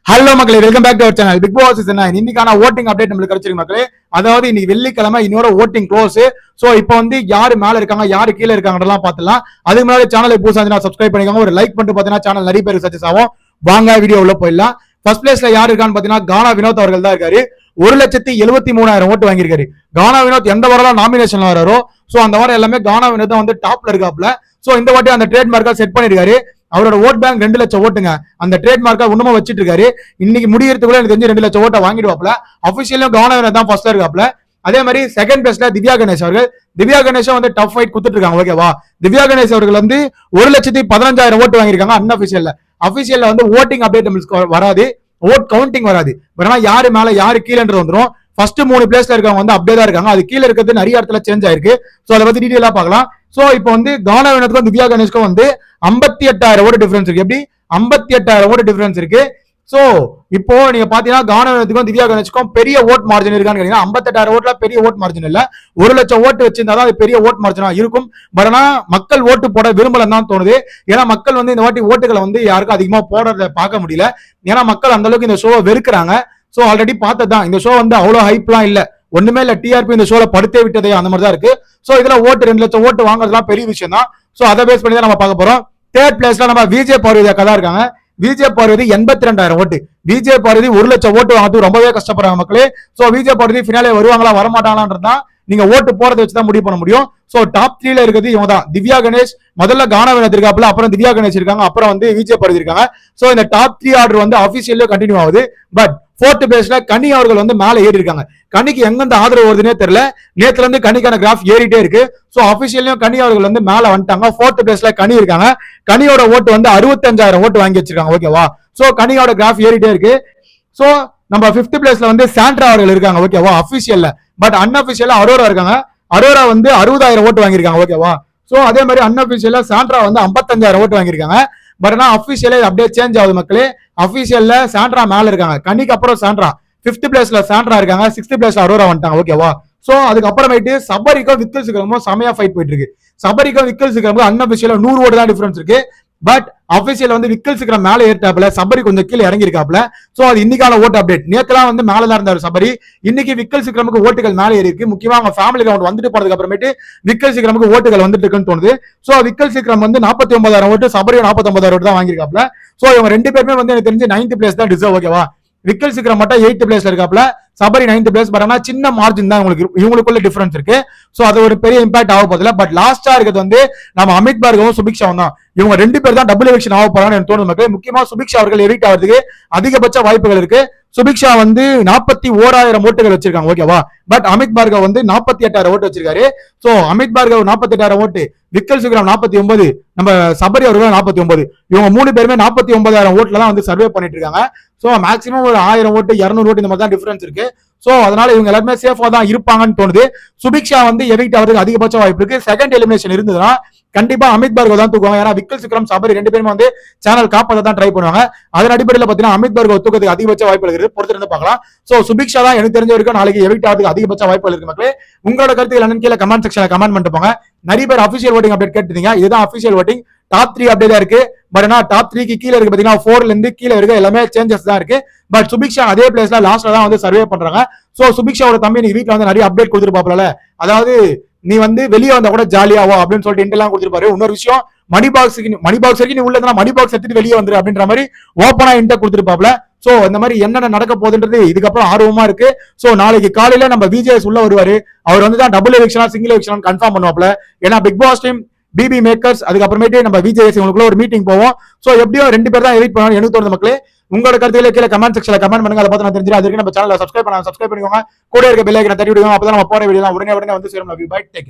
Hello மக்களே, welcome back to our channel Bigg Boss season 9. இன்னைக்கான voting update நம்மளுக்கு கிடைச்சிருக்கு மக்களே. அதாவது இன்னைக்கு வெள்ளிக்கிழமை இன்னொரு ஓட்டிங் க்ளோஸ். சோ இப்போ வந்து யாரு மேல இருக்காங்க யாரு கீழே இருக்காங்கன்றலாம் பார்த்துலாம். அதுக்கு முன்னாடி சேனலுக்கு புதுசா இருந்தா சப்ஸ்கிரைப் பண்ணிக்கோங்க. ஒரு லைக் பண்ணிட்டு பார்த்தீங்கன்னா சேனல் நிறைய பேருக்கு சஜஸ் ஆகும். வாங்க வீடியோ உள்ள போயிடலாம். ஃபர்ஸ்ட் பிளேஸ்ல யாரு இருக்கான்னு பாத்தீங்கன்னா கானா வினோத் அவர்கள் தான் இருக்காரு. 1,73,000 ஓட்டு வாங்கியிருக்காரு. கானா வினோத் எந்த வாரம் நாமினேஷன்ல வராரோ சோ அந்த வாரம் எல்லாமே கானா வினோத் தான் வந்து டாப்ல இருக்காப்ல. சோ இந்த வாட்டி அந்த ட்ரேட் மார்க்கா செட் பண்ணிருக்காரு. அவரோட ஓட் பேங்க் 2 லட்சம் ஓட்டுங்க. அந்த ட்ரேட் மார்க்கா இன்னமும் வச்சிட்டு இருக்காரு. இன்னைக்கு முடியறதுக்குள்ள எனக்கு தெரிஞ்சு 2 லட்சம் ஓட்டை வாங்கிடுவாப்ல. அபிஷியலும் கானா வினோத் தான் ஃபர்ஸ்ட்ல இருக்காப்ல. அதே மாதிரி செகண்ட் பிளேஸ்ல திவ்யா கணேஷ் அவர்கள். திவ்யா கணேஷும் வந்து டஃப் ஃபைட் கொடுத்துட்டு இருக்காங்க. ஓகேவா, திவ்யா கணேஷ் அவர்கள் வந்து 1,15,000 ஓட்டு வாங்கியிருக்காங்க அன்அபிஷியல்ல. அபிஷியல்ல வந்து ஓட்டிங் அப்டேட் நம்மளுக்கு வராது, ஓட் கவுண்டிங் வராது. பட் யாரு மேல யாரு கீழன்றது வந்துடும். ஃபர்ஸ்ட் 3 பிளேஸ்ல இருக்கவங்க வந்து அப்படியே தான் இருக்காங்க. அது கீழே இருக்கிறது நிறைய இடத்துல சேஞ்ச் ஆயிருக்கு. சோ அதை பத்தி டீடைலா பார்க்கலாம். சோ இப்போ வந்து கானா வினோத்துக்கும் திவ்யா கணேஷ்க்கும் வந்து 58,000 ஓட்டு டிஃபரன்ஸ் இருக்கு. எப்படி 58,000 ஓட்டு டிஃபரன்ஸ் இருக்கு. சோ இப்போ நீங்க பாத்தீங்கன்னா கானா வினோத்துக்கும் திவ்யா கணேஷ்க்கும் பெரிய ஓட் மார்ஜின் இருக்கான்னு கேட்டீங்கன்னா 58,000 ஓட்டுல பெரிய ஓட் மார்ஜின் இல்ல. 1 லட்சம் ஓட்டு வச்சிருந்தாதான் அது பெரிய ஓட் மார்ஜினா இருக்கும். பட் ஆனா மக்கள் ஓட்டு போட விரும்பலன்னு தான் தோணுது. ஏன்னா மக்கள் வந்து இந்த வாட்டி ஓட்டுகளை வந்து யாருக்கும் அதிகமா போடுறத பார்க்க முடியல. ஏன்னா மக்கள் அந்த அளவுக்கு இந்த ஷோவை வெறுக்கிறாங்க. சோ ஆல்ரெடி பார்த்ததான் இந்த ஷோ வந்து அவ்வளவு ஹைப்லாம் இல்ல, ஒண்ணுமே இல்ல. டிஆர்பி இந்த ஷோல படுத்தே விட்டதே அந்த மாதிரி தான் இருக்கு. சோ இதுல ஓட்டு 2 லட்சம் ஓட்டு வாங்குறதுலாம் பெரிய விஷயம் தான். சோ அதை பேஸ் பண்ணி தான் நம்ம பார்க்க போறோம். தேர்ட் பிளேஸ்ல நம்ம விஜய் பார்வதி அக்கா தான் இருக்காங்க. விஜய் பார்வதி 82,000 ஓட்டு. விஜய் பார்வதி 1 லட்சம் ஓட்டு வாங்குறது ரொம்பவே கஷ்டப்படுறாங்க மக்களே. சோ விஜய் பார்வதி ஃபினாலே வருவாங்களா வரமாட்டாங்களான்றதான் நீங்க ஓட்டு போறதை வச்சுதான் முடிவு பண்ண முடியும். சோ டாப் 3ல இருக்கிறது இவங்க தான். திவ்யா கணேஷ் முதல்ல கானா வினோத் இருக்காப்புல, அப்புறம் திவ்யா கணேஷ் இருக்காங்க, அப்புறம் வந்து விஜய் பார்வதி இருக்காங்க. சோ இந்த டாப் 3 ஆர்டர் வந்து அபிஷியல்ல கண்டினியூ ஆகுது. பட் 4th பிளேஸ்ல கனி அவர்கள் வந்து மேல ஏறி இருக்காங்க. கனிக்கு எங்கிருந்து ஆதரவு வருதுன்னே தெரியல. நேத்துல இருந்து கனிக்கான கிராஃப் ஏறிட்டே இருக்கு. சோ அபிஷியலையும் கனி அவர்கள் வந்து மேல வந்துட்டாங்க. 4th பிளேஸ்ல கனி இருக்காங்க. கனியோட ஓட்டு வந்து 65,000 ஓட்டு வாங்கி வச்சிருக்காங்க. ஓகேவா, சோ கனியோட கிராஃப் ஏறிட்டே இருக்கு. சோ நம்ம 5th பிளேஸ்ல வந்து சாண்ட்ரா அவர்கள் இருக்காங்க. ஓகேவா, அபிஷியல்ல. பட் அன்அபிஷியலா அரோரா இருக்காங்க. அரோரா வந்து 60,000 ஓட்டு வாங்கியிருக்காங்க. ஓகேவா, சோ அதே மாதிரி அன்அபிஷியலா சாண்ட்ரா வந்து 55,000 ஓட்டு வாங்கியிருக்காங்க. பட் ஆனா அபிஷியலே அப்படியே சேஞ்ச் ஆகுது மக்களே. அபிஷியல்ல சாண்ட்ரா மேல இருக்காங்க. கனிக்கு அப்புறம் சாண்ட்ரா 5th பிளேஸ்ல சாண்ட்ரா இருக்காங்க. 6th பிளேஸ்ல அரோரா வந்துட்டாங்க. ஓகேவா, சோ அதுக்கப்புறமேட்டு சபரிக்கும் விக்கல் சிக்கரமும் செமையா ஃபைட் போயிட்டு இருக்கு. சபரிக்கும் விக்கல் சிக்கரமும் அன்அபிஷியலா 100 ஓட்டு தான் டிஃபரன்ஸ் இருக்கு. பட் அபிஷியல் வந்து விக்கல் சிக்கரம் மேல ஏற்றாப்புல, சபரி கொஞ்சம் கீழே இறங்கி இருக்காப்ல. சோ அது இன்னைக்கான ஓட்டு அப்டேட். நேத்துலாம் வந்து மேலதான் இருந்தாரு சபரி. இன்னைக்கு விக்கல் சிக்கரமுக்கு ஓட்டுகள் மேல ஏறி இருக்கு. முக்கியமா அவங்க ஃபேமிலி கவுண்ட் வந்துட்டு போனதுக்கு அப்புறமேட்டு விக்கல் சிக்கரமுக்கு ஓட்டுகள் வந்துட்டு இருக்குன்னு தோணுது. சோ விக்கல் சிக்கரம் வந்து 49,000 ஓட்டு, சபரியும் 49,000 ஓட்டு தான் வாங்கியிருக்காப்ல. சோ இவங்க 2 பேருமே வந்து எனக்கு தெரிஞ்சு 9th பிளேஸ் தான் டிசர்வ். ஓகேவா, விக்கல் சிக்கரம் மட்டும் 8th பிளேஸ்ல இருக்காப்ல, சபரி 9th பிளேஸ். பட் ஆனா சின்ன மார்ஜின் தான் இவங்களுக்குள்ள டிஃபரன்ஸ் இருக்கு. சோ அது ஒரு பெரிய இம்பாக்ட் ஆக போதில்லை. பட் லாஸ்டா இருக்கிறது வந்து நம்ம அமித் பார்கவும் சுபிக்ஷாவும் தான். இவங்க 2 பேர் தான் டபுள் எவிக்ஷன் ஆக போறாங்கன்னு எனக்கு தோணுது மக்களே. முக்கியமா சுபிக்ஷா அவர்கள் எவிக்ட் ஆகிறதுக்கு அதிகபட்ச வாய்ப்புகள் இருக்கு. சுபிக்ஷா வந்து 41,000 ஓட்டுகள் வச்சிருக்காங்க. ஓகேவா, பட் அமித் பார்கவ் வந்து 48,000 ஓட்டு வச்சிருக்காரு. சோ அமித் பார்கவ் 48,000 ஓட்டு, விக்கல் சிக்கரம் 49, நம்ம சபரி அவர்கள் 49. இவங்க 3 பேருமே 49,000 ஓட்டுல தான் வந்து சர்வே பண்ணிட்டு இருக்காங்க. சோ மேக்ஸிமம் ஒரு 1000 ஓட்டு 200 ஓட்டு இந்த மாதிரி தான் டிஃபரன்ஸ் இருக்கு. சோ அதனால இவங்க எல்லாருமே சேஃபா தான் இருப்பாங்கன்னு தோணுது. சுபிக்ஷா வந்து எவிக்ட் ஆகிறதுக்கு அதிகபட்ச வாய்ப்பு இருக்கு. செகண்ட் எலிமினேஷன் இருந்ததுன்னா கண்டிப்பா அமித் பார்கவ் தான் தூக்குவாங்க. ஏன்னா விக்கல் சிக்கரம் சபரி 2 பேருமே வந்து சேனல் காப்பாற்ற தான் ட்ரை பண்ணுவாங்க. அதன் அடிப்படையில் பாத்தீங்கன்னா அமித் பார்கவ் தூக்கிறதுக்கு அதிகபட்ச வாய்ப்புகள் இருக்கு. பொறுத்திருந்து பார்க்கலாம். சோ சுபிக்ஷா தான் எனக்கு தெரிஞ்ச வரைக்கும் நாளைக்கு எவிக்ட் ஆகிறதுக்கு அதிகபட்ச வாய்ப்புகள் இருக்கு மக்களே. உங்களோட கருத்துக்கள் என்னன்னு கீழே கமெண்ட் செக்ஷன்ல கமெண்ட் பண்ணிட்டு போங்க. நிறைய பேர் அபிஷியல் ஓட்டிங் அப்டேட் கேட்டுட்டீங்க. இதுதான் அபிஷியல் ஓட்டிங். டாப் 3 அப்படியே தான் இருக்கு. பட் ஆனா டாப் 3க்கு கீழே இருக்கு பாத்தீங்கன்னா 4ல இருந்து கீழே இருக்க எல்லாமே சேஞ்சஸ் தான் இருக்கு. பட் சுபிக்ஷா அதே பிளேஸ்ல லாஸ்ட்ல தான் வந்து சர்வே பண்றாங்க. சோ சுபிக்ஷாவோட தம்பி நீ வீட்டுல வந்து நிறைய அப்டேட் கொடுத்துருப்பாப்ல. அதாவது நீ வந்து வெளியே வந்தா கூட ஜாலியாவோ அப்படின்னு சொல்லிட்டு இன்டெல்லாம் கொடுத்துருப்பாரு. இன்னொரு விஷயம், மணி பாக்ஸ் வரைக்கும் நீ உள்ளதுனா மணி பாக்ஸ் எடுத்துட்டு வெளியே வந்துரு அப்படின்ற மாதிரி ஓப்பனா இன்டெ கொடுத்துருப்பாப்ல. சோ இந்த மாதிரி என்னென்ன நடக்க போகுதுன்றது இதுக்கப்புறம் ஆர்வமா இருக்கு. சோ நாளைக்கு காலையில நம்ம விஜேஎஸ் உள்ள வருவாரு. அவர் வந்து தான் டபுள் எவிக்ஷனா சிங்கிள் எவிக்ஷன் கன்ஃபார்ம் பண்ணுவாப்ல. ஏன்னா Bigg Boss team, BB makers, அதுக்கப்புறமேட்டு நம்ம விஜேஎஸ் இவங்களுக்குள்ள ஒரு மீட்டிங் போவோம். சோ எப்படியோ 2 பேர் தான் எவிக்ட் பண்ணுவாங்க எனக்கு தோணுது மக்களே. உங்களோட கருத்துக்களை கீழே கமெண்ட் செக்ஷன்ல கமெண்ட் பண்ணுங்க. அதை பார்த்து நான் தெரிஞ்சிடும். அதுக்கு நம்ம சேனலை சப்ஸ்கிரைப் பண்ணிக்கோங்க. கூட இருக்க பெல் ஐகானை தட்டி விடுங்க. அப்பதான் நம்ம போற வீடியோ உடனே வந்து சேரும். Bye, take care.